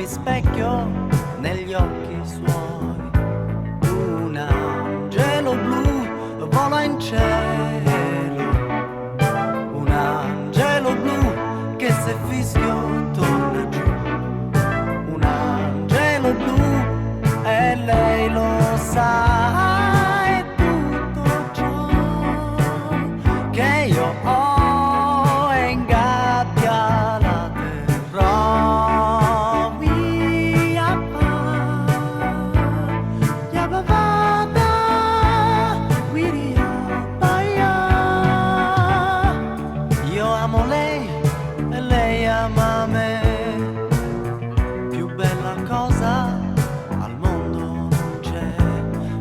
mi specchio negli occhi suoi. Un angelo blu vola in cielo, un angelo blu che se fischio torna giù. Un angelo blu e lei lo sa, è tutto ciò che io ho e in gabbia la terrò via ya babada wiria baia. Io amo lei e lei ama me, più bella cosa al mondo non c'è.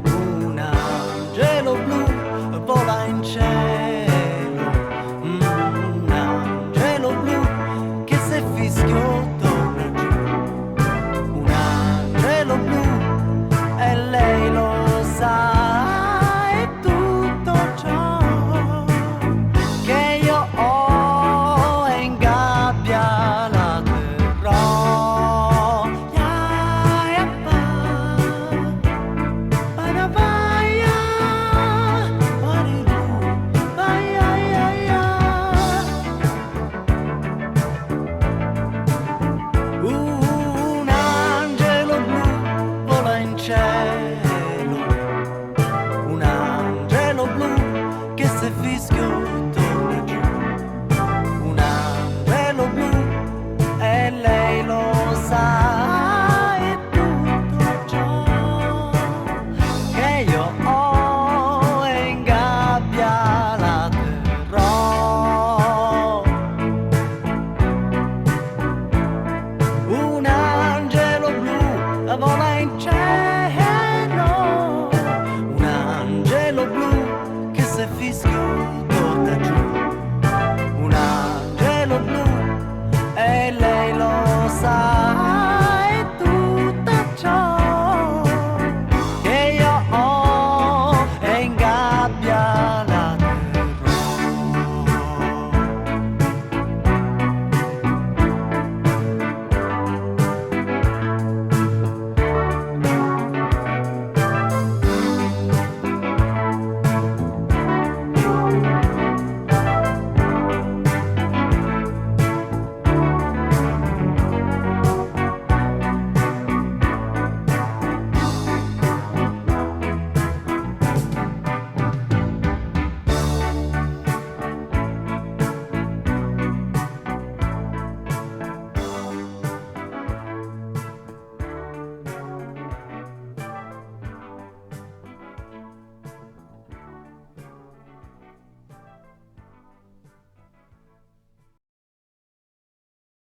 Un angelo blu vola in cielo, un angelo blu che se fischio torna giù. Un angelo blu e lei lo sa, è tutto ciò che io ho e in gabbia la terrò. Ya, ya, ba, ba, ya, wariru, ba, ya, ya. Un angelo blu vola in cielo, un angelo blu che se fischio torna giù. Un angelo blu e lei lo sa, è tutto ciò che io ho e in gabbia la terrò. Un angelo blu vola in cielo, un angelo blu che se fischio torna giù. Un angelo blu e lei lo sa.